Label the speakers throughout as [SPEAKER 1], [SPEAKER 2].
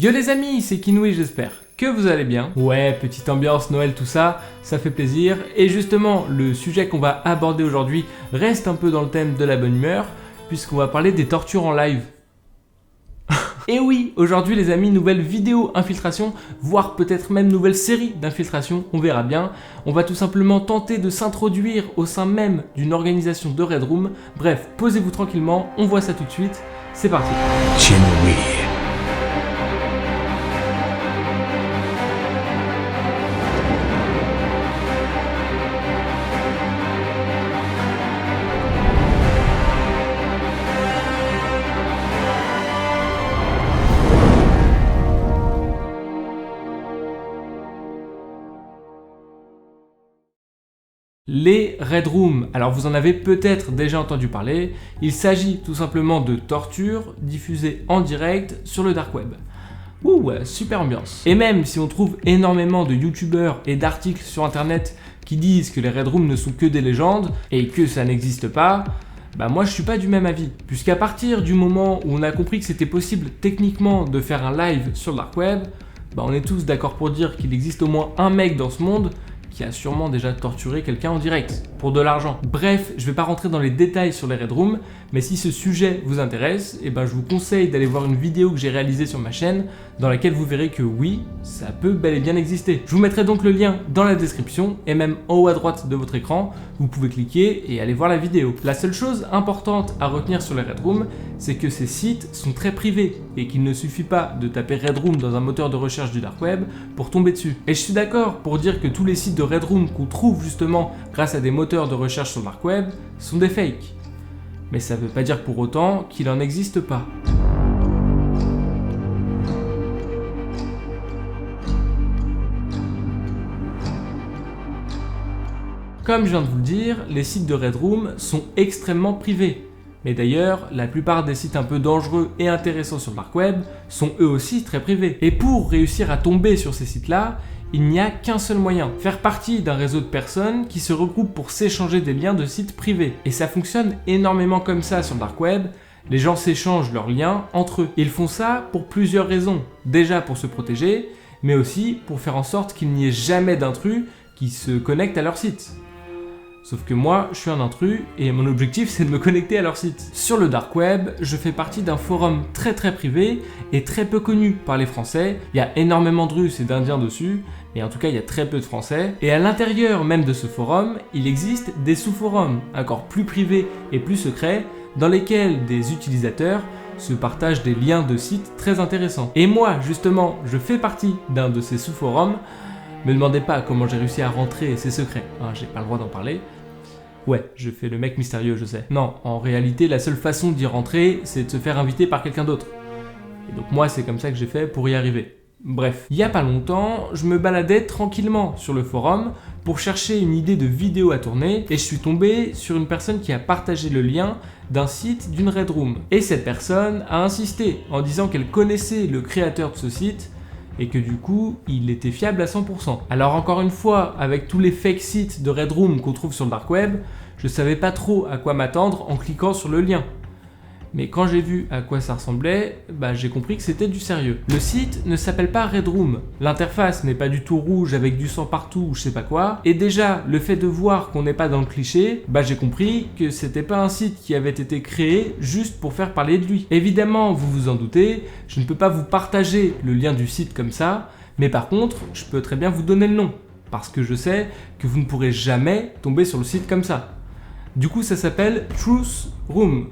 [SPEAKER 1] Yo les amis, c'est Kinoui, j'espère que vous allez bien. Ouais, petite ambiance Noël, tout ça, ça fait plaisir. Et justement, le sujet qu'on va aborder aujourd'hui reste un peu dans le thème de la bonne humeur, puisqu'on va parler des tortures en live. Et oui, aujourd'hui les amis, nouvelle vidéo infiltration, voire peut-être même nouvelle série d'infiltration, on verra bien. On va tout simplement tenter de s'introduire au sein même d'une organisation de Red Room. Bref, posez-vous tranquillement, on voit ça tout de suite, c'est parti. Kinoui. Les Red Room, alors vous en avez peut-être déjà entendu parler, il s'agit tout simplement de tortures diffusées en direct sur le dark web. Ouh, super ambiance. Et même si on trouve énormément de youtubeurs et d'articles sur internet qui disent que les Red Room ne sont que des légendes et que ça n'existe pas, bah moi je suis pas du même avis. Puisqu'à partir du moment où on a compris que c'était possible techniquement de faire un live sur le dark web, bah on est tous d'accord pour dire qu'il existe au moins un mec dans ce monde qui a sûrement déjà torturé quelqu'un en direct, pour de l'argent. Bref, je vais pas rentrer dans les détails sur les Red Room, mais si ce sujet vous intéresse, eh ben je vous conseille d'aller voir une vidéo que j'ai réalisée sur ma chaîne, dans laquelle vous verrez que oui, ça peut bel et bien exister. Je vous mettrai donc le lien dans la description, et même en haut à droite de votre écran, vous pouvez cliquer et aller voir la vidéo. La seule chose importante à retenir sur les Red Room, c'est que ces sites sont très privés, et qu'il ne suffit pas de taper Red Room dans un moteur de recherche du dark web pour tomber dessus. Et je suis d'accord pour dire que tous les sites de Red Room qu'on trouve justement grâce à des moteurs de recherche sur le dark web sont des fakes. Mais ça veut pas dire pour autant qu'il en existe pas. Comme je viens de vous le dire, les sites de Red Room sont extrêmement privés. Mais d'ailleurs, la plupart des sites un peu dangereux et intéressants sur le dark web sont eux aussi très privés. Et pour réussir à tomber sur ces sites-là, il n'y a qu'un seul moyen, faire partie d'un réseau de personnes qui se regroupent pour s'échanger des liens de sites privés. Et ça fonctionne énormément comme ça sur le dark web, les gens s'échangent leurs liens entre eux. Ils font ça pour plusieurs raisons. Déjà pour se protéger, mais aussi pour faire en sorte qu'il n'y ait jamais d'intrus qui se connectent à leur site. Sauf que moi, je suis un intrus et mon objectif c'est de me connecter à leur site. Sur le dark web, je fais partie d'un forum très privé et très peu connu par les Français. Il y a énormément de Russes et d'Indiens dessus, mais en tout cas il y a très peu de Français. Et à l'intérieur même de ce forum, il existe des sous-forums encore plus privés et plus secrets dans lesquels des utilisateurs se partagent des liens de sites très intéressants. Et moi, justement, je fais partie d'un de ces sous-forums. Me demandez pas comment j'ai réussi à rentrer, c'est secret, hein, j'ai pas le droit d'en parler. Ouais, je fais le mec mystérieux, je sais. Non, en réalité, la seule façon d'y rentrer, c'est de se faire inviter par quelqu'un d'autre. Et donc moi, c'est comme ça que j'ai fait pour y arriver. Bref, il y a pas longtemps, je me baladais tranquillement sur le forum pour chercher une idée de vidéo à tourner et je suis tombé sur une personne qui a partagé le lien d'un site d'une Red Room. Et cette personne a insisté en disant qu'elle connaissait le créateur de ce site et que du coup, il était fiable à 100%. Alors encore une fois, avec tous les fake sites de Red Room qu'on trouve sur le dark web, je savais pas trop à quoi m'attendre en cliquant sur le lien. Mais quand j'ai vu à quoi ça ressemblait, bah j'ai compris que c'était du sérieux. Le site ne s'appelle pas Red Room, l'interface n'est pas du tout rouge avec du sang partout ou je sais pas quoi, et déjà, le fait de voir qu'on n'est pas dans le cliché, bah j'ai compris que c'était pas un site qui avait été créé juste pour faire parler de lui. Évidemment, vous vous en doutez, je ne peux pas vous partager le lien du site comme ça, mais par contre, je peux très bien vous donner le nom, parce que je sais que vous ne pourrez jamais tomber sur le site comme ça. Du coup, ça s'appelle Truth Room.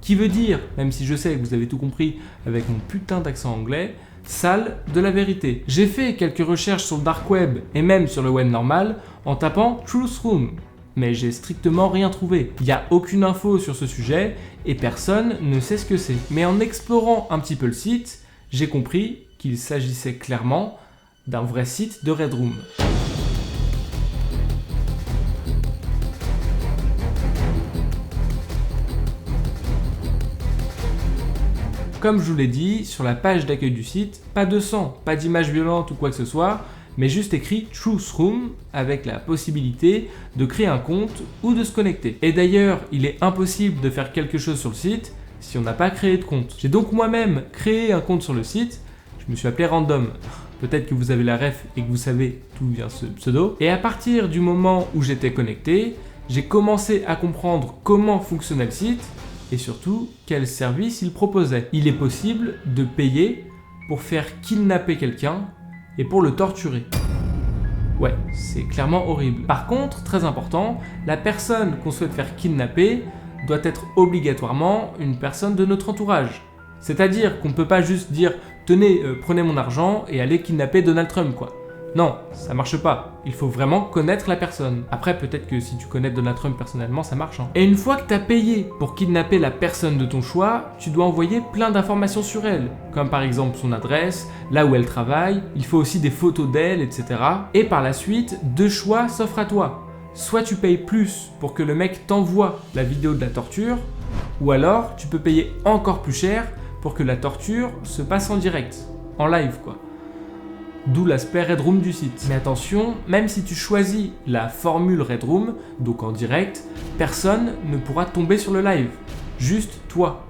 [SPEAKER 1] Qui veut dire, même si je sais que vous avez tout compris avec mon putain d'accent anglais, salle de la vérité. J'ai fait quelques recherches sur le dark web et même sur le web normal en tapant Truth Room, mais j'ai strictement rien trouvé. Il n'y a aucune info sur ce sujet et personne ne sait ce que c'est. Mais en explorant un petit peu le site, j'ai compris qu'il s'agissait clairement d'un vrai site de Red Room. Comme je vous l'ai dit, sur la page d'accueil du site, pas de sang, pas d'image violente ou quoi que ce soit, mais juste écrit Truth Room avec la possibilité de créer un compte ou de se connecter. Et d'ailleurs, il est impossible de faire quelque chose sur le site si on n'a pas créé de compte. J'ai donc moi-même créé un compte sur le site, je Je me suis appelé Random. Peut-être que vous avez la ref et que vous savez d'où vient ce pseudo. Et à partir du moment où j'étais connecté, j'ai commencé à comprendre comment fonctionnait le site et surtout quels services il proposait. Il est possible de payer pour faire kidnapper quelqu'un et pour le torturer. Ouais, c'est clairement horrible. Par contre, très important, la personne qu'on souhaite faire kidnapper doit être obligatoirement une personne de notre entourage. C'est-à-dire qu'on ne peut pas juste dire « Tenez, prenez mon argent et allez kidnapper Donald Trump, quoi ». Non, ça marche pas. Il faut vraiment connaître la personne. Après, peut-être que si tu connais Donald Trump personnellement, ça marche. Et une fois que tu as payé pour kidnapper la personne de ton choix, tu dois envoyer plein d'informations sur elle, comme par exemple son adresse, là où elle travaille, il faut aussi des photos d'elle, etc. Et par la suite, deux choix s'offrent à toi. Soit tu payes plus pour que le mec t'envoie la vidéo de la torture, ou alors tu peux payer encore plus cher pour que la torture se passe en direct, en live quoi. D'où l'aspect Red Room du site. Mais attention, même si tu choisis la formule Red Room, donc en direct, personne ne pourra tomber sur le live. Juste toi.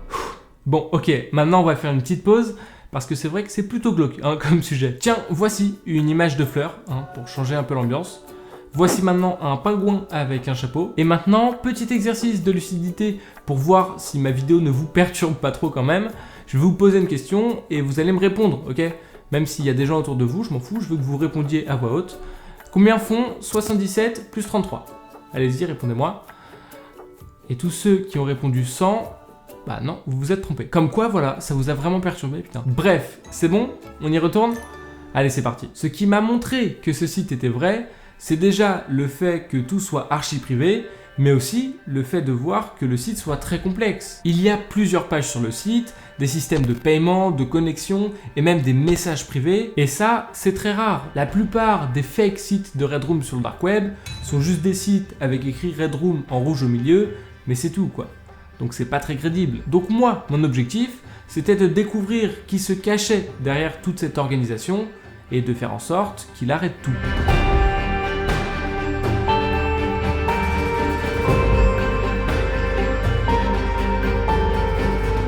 [SPEAKER 1] Bon, ok, maintenant on va faire une petite pause, parce que c'est vrai que c'est plutôt glauque comme sujet. Tiens, voici une image de fleurs, pour changer un peu l'ambiance. Voici maintenant un pingouin avec un chapeau. Et maintenant, petit exercice de lucidité pour voir si ma vidéo ne vous perturbe pas trop quand même. Je vais vous poser une question et vous allez me répondre, ok ? Même s'il y a des gens autour de vous, je m'en fous, je veux que vous répondiez à voix haute. Combien font 77 plus 33 ? Allez-y, répondez-moi. Et tous ceux qui ont répondu 100, bah non, vous vous êtes trompés. Comme quoi, voilà, ça vous a vraiment perturbé, putain. Bref, c'est bon ? On y retourne ? Allez, c'est parti. Ce qui m'a montré que ce site était vrai, c'est déjà le fait que tout soit archi privé, mais aussi le fait de voir que le site soit très complexe. Il y a plusieurs pages sur le site, des systèmes de paiement, de connexion et même des messages privés, et ça, c'est très rare. La plupart des fake sites de Red Room sur le dark web sont juste des sites avec écrit Red Room en rouge au milieu, mais c'est tout quoi. Donc c'est pas très crédible. Donc moi, mon objectif, c'était de découvrir qui se cachait derrière toute cette organisation et de faire en sorte qu'il arrête tout.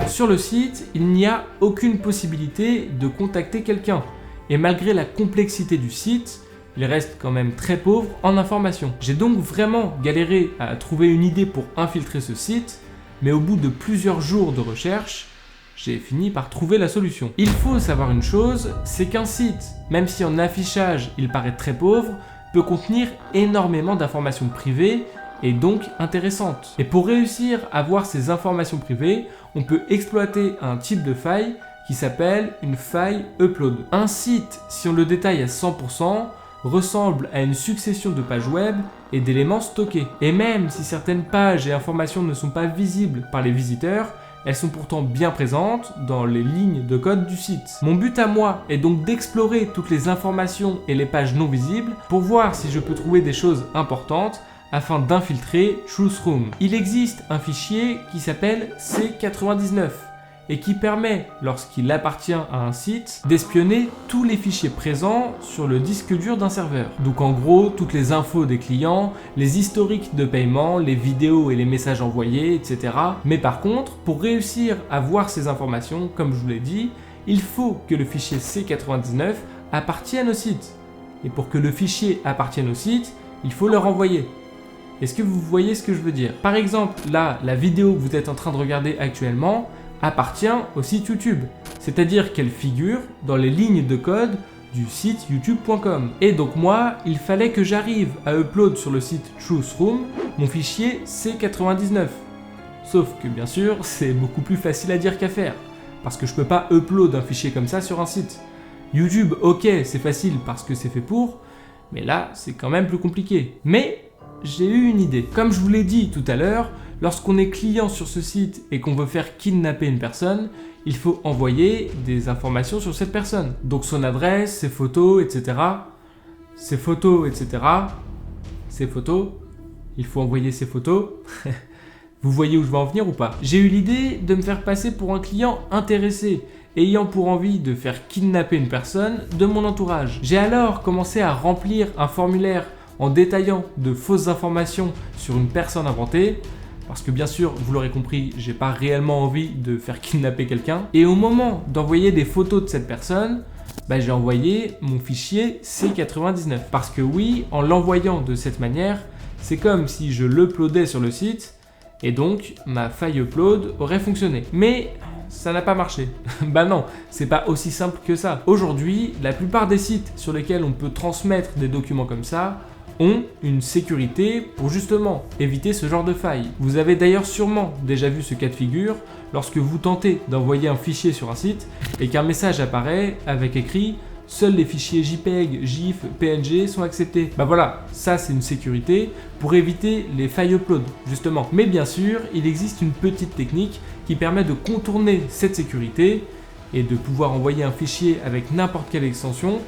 [SPEAKER 1] Sur le site, il n'y a aucune possibilité de contacter quelqu'un. Et malgré la complexité du site, il reste quand même très pauvre en informations. J'ai donc vraiment galéré à trouver une idée pour infiltrer ce site, mais au bout de plusieurs jours de recherche, j'ai fini par trouver la solution. Il faut savoir une chose, c'est qu'un site, même si en affichage il paraît très pauvre, peut contenir énormément d'informations privées et donc intéressantes. Et pour réussir à voir ces informations privées, on peut exploiter un type de faille qui s'appelle une faille upload. Un site, si on le détaille à 100%, ressemble à une succession de pages web et d'éléments stockés. Et même si certaines pages et informations ne sont pas visibles par les visiteurs, elles sont pourtant bien présentes dans les lignes de code du site. Mon but à moi est donc d'explorer toutes les informations et les pages non visibles pour voir si je peux trouver des choses importantes afin d'infiltrer Truthroom. Il existe un fichier qui s'appelle C99 et qui permet, lorsqu'il appartient à un site, d'espionner tous les fichiers présents sur le disque dur d'un serveur. Donc en gros, toutes les infos des clients, les historiques de paiement, les vidéos et les messages envoyés, etc. Mais par contre, pour réussir à voir ces informations, comme je vous l'ai dit, il faut que le fichier C99 appartienne au site. Et pour que le fichier appartienne au site, il faut le renvoyer. Est-ce que vous voyez ce que je veux dire ? Par exemple, là, la vidéo que vous êtes en train de regarder actuellement appartient au site YouTube. C'est-à-dire qu'elle figure dans les lignes de code du site youtube.com. Et donc moi, il fallait que j'arrive à upload sur le site Truthroom mon fichier C99. Sauf que bien sûr, c'est beaucoup plus facile à dire qu'à faire. Parce que je peux pas upload un fichier comme ça sur un site. YouTube, ok, c'est facile parce que c'est fait pour, mais là, c'est quand même plus compliqué. Mais j'ai eu une idée. Comme je vous l'ai dit tout à l'heure, lorsqu'on est client sur ce site et qu'on veut faire kidnapper une personne, il faut envoyer des informations sur cette personne. Donc son adresse, ses photos, etc. Ses photos, etc. Ses photos. Il faut envoyer ses photos. Vous voyez où je veux en venir ou pas ? J'ai eu l'idée de me faire passer pour un client intéressé, ayant pour envie de faire kidnapper une personne de mon entourage. J'ai alors commencé à remplir un formulaire en détaillant de fausses informations sur une personne inventée, parce que bien sûr, vous l'aurez compris, j'ai pas réellement envie de faire kidnapper quelqu'un. Et au moment d'envoyer des photos de cette personne, j'ai envoyé mon fichier C99. Parce que oui, en l'envoyant de cette manière, c'est comme si je l'uploadais sur le site, et donc ma faille upload aurait fonctionné. Mais ça n'a pas marché. Bah non, c'est pas aussi simple que ça. Aujourd'hui, la plupart des sites sur lesquels on peut transmettre des documents comme ça ont une sécurité pour justement éviter ce genre de faille. Vous avez d'ailleurs sûrement déjà vu ce cas de figure lorsque vous tentez d'envoyer un fichier sur un site et qu'un message apparaît avec écrit « Seuls les fichiers JPEG, GIF, PNG sont acceptés ». Bah voilà, ça c'est une sécurité pour éviter les failles upload, justement. Mais bien sûr, il existe une petite technique qui permet de contourner cette sécurité et de pouvoir envoyer un fichier avec n'importe quelle extension,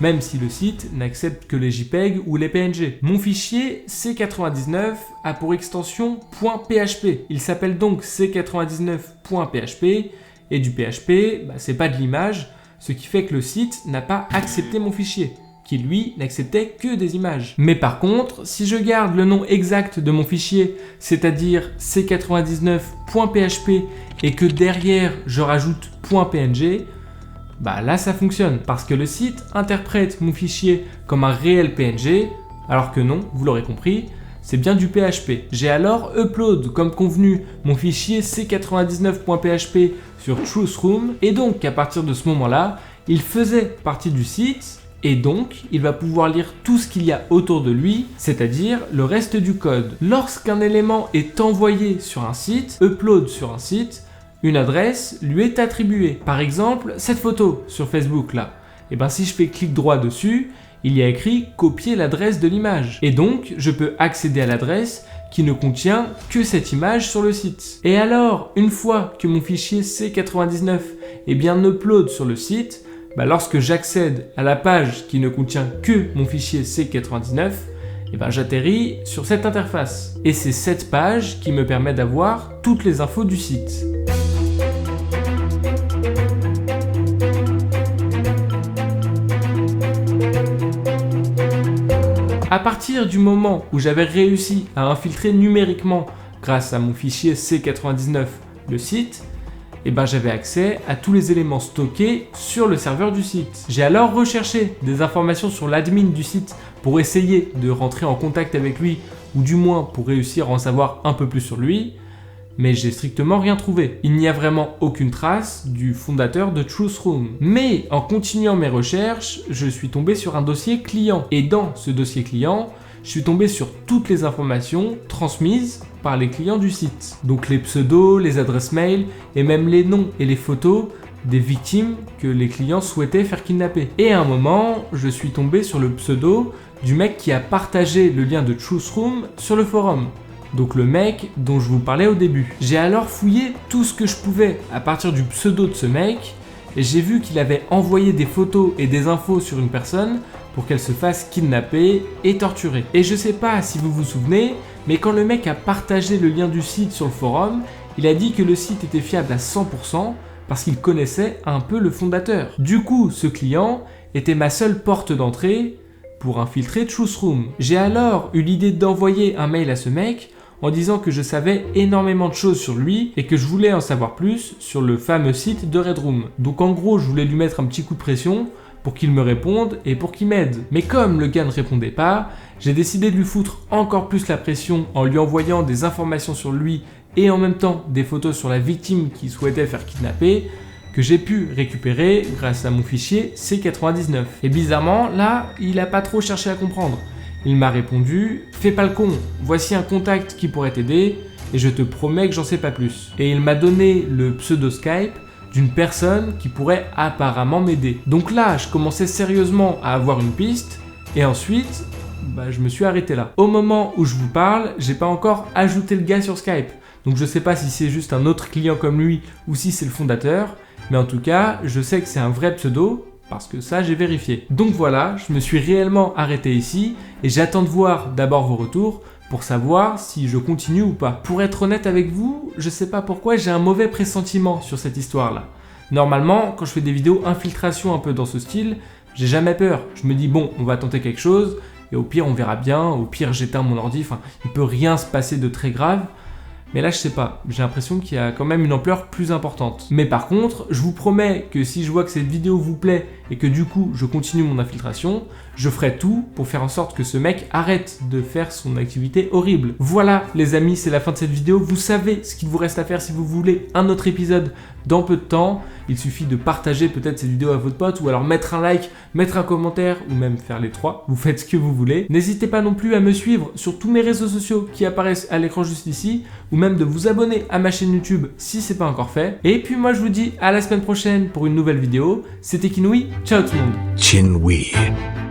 [SPEAKER 1] même si le site n'accepte que les JPEG ou les PNG. Mon fichier C99 a pour extension .php. Il s'appelle donc C99.php et du PHP, c'est pas de l'image, ce qui fait que le site n'a pas accepté mon fichier, qui lui n'acceptait que des images. Mais par contre, si je garde le nom exact de mon fichier, c'est-à-dire C99.php et que derrière je rajoute .png, là ça fonctionne parce que le site interprète mon fichier comme un réel PNG, alors que non, vous l'aurez compris, c'est bien du PHP. J'ai alors upload comme convenu mon fichier C99.php sur Truthroom et donc à partir de ce moment-là, il faisait partie du site et donc il va pouvoir lire tout ce qu'il y a autour de lui, c'est-à-dire le reste du code. Lorsqu'un élément est envoyé sur un site, upload sur un site, une adresse lui est attribuée. Par exemple, cette photo sur Facebook là. Et si je fais clic droit dessus, il y a écrit copier l'adresse de l'image. Et donc, je peux accéder à l'adresse qui ne contient que cette image sur le site. Et alors, une fois que mon fichier C99 est bien upload sur le site, lorsque j'accède à la page qui ne contient que mon fichier C99, j'atterris sur cette interface. Et c'est cette page qui me permet d'avoir toutes les infos du site. À partir du moment où j'avais réussi à infiltrer numériquement grâce à mon fichier C99 le site, j'avais accès à tous les éléments stockés sur le serveur du site. J'ai alors recherché des informations sur l'admin du site pour essayer de rentrer en contact avec lui ou du moins pour réussir à en savoir un peu plus sur lui, mais j'ai strictement rien trouvé. Il n'y a vraiment aucune trace du fondateur de Truthroom. Mais en continuant mes recherches, je suis tombé sur un dossier client. Et dans ce dossier client, je suis tombé sur toutes les informations transmises par les clients du site. Donc les pseudos, les adresses mail et même les noms et les photos des victimes que les clients souhaitaient faire kidnapper. Et à un moment, je suis tombé sur le pseudo du mec qui a partagé le lien de Truthroom sur le forum. Donc le mec dont je vous parlais au début. J'ai alors fouillé tout ce que je pouvais à partir du pseudo de ce mec et j'ai vu qu'il avait envoyé des photos et des infos sur une personne pour qu'elle se fasse kidnapper et torturer. Et je sais pas si vous vous souvenez, mais quand le mec a partagé le lien du site sur le forum, il a dit que le site était fiable à 100% parce qu'il connaissait un peu le fondateur. Du coup, ce client était ma seule porte d'entrée pour infiltrer Truthroom. J'ai alors eu l'idée d'envoyer un mail à ce mec en disant que je savais énormément de choses sur lui et que je voulais en savoir plus sur le fameux site de Redroom. Donc en gros, je voulais lui mettre un petit coup de pression pour qu'il me réponde et pour qu'il m'aide. Mais comme le gars ne répondait pas, j'ai décidé de lui foutre encore plus la pression en lui envoyant des informations sur lui et en même temps des photos sur la victime qu'il souhaitait faire kidnapper que j'ai pu récupérer grâce à mon fichier C99. Et bizarrement, là, il a pas trop cherché à comprendre. Il m'a répondu « Fais pas le con, voici un contact qui pourrait t'aider et je te promets que j'en sais pas plus. » Et il m'a donné le pseudo Skype d'une personne qui pourrait apparemment m'aider. Donc là, je commençais sérieusement à avoir une piste et ensuite, je me suis arrêté là. Au moment où je vous parle, j'ai pas encore ajouté le gars sur Skype. Donc je sais pas si c'est juste un autre client comme lui ou si c'est le fondateur, mais en tout cas, je sais que c'est un vrai pseudo, parce que ça j'ai vérifié. Donc voilà, je me suis réellement arrêté ici, et j'attends de voir d'abord vos retours, pour savoir si je continue ou pas. Pour être honnête avec vous, je sais pas pourquoi j'ai un mauvais pressentiment sur cette histoire-là. Normalement, quand je fais des vidéos infiltration un peu dans ce style, j'ai jamais peur. Je me dis bon, on va tenter quelque chose, et au pire on verra bien, au pire j'éteins mon ordi, il peut rien se passer de très grave. Mais là, je sais pas, j'ai l'impression qu'il y a quand même une ampleur plus importante. Mais par contre, je vous promets que si je vois que cette vidéo vous plaît et que du coup, je continue mon infiltration, je ferai tout pour faire en sorte que ce mec arrête de faire son activité horrible. Voilà, les amis, c'est la fin de cette vidéo. Vous savez ce qu'il vous reste à faire si vous voulez un autre épisode dans peu de temps. Il suffit de partager peut-être cette vidéo à votre pote ou alors mettre un like, mettre un commentaire ou même faire les trois. Vous faites ce que vous voulez. N'hésitez pas non plus à me suivre sur tous mes réseaux sociaux qui apparaissent à l'écran juste ici ou même de vous abonner à ma chaîne YouTube si c'est pas encore fait. Et puis moi je vous dis à la semaine prochaine pour une nouvelle vidéo. C'était Kinui, ciao tout le monde.
[SPEAKER 2] Chinwe.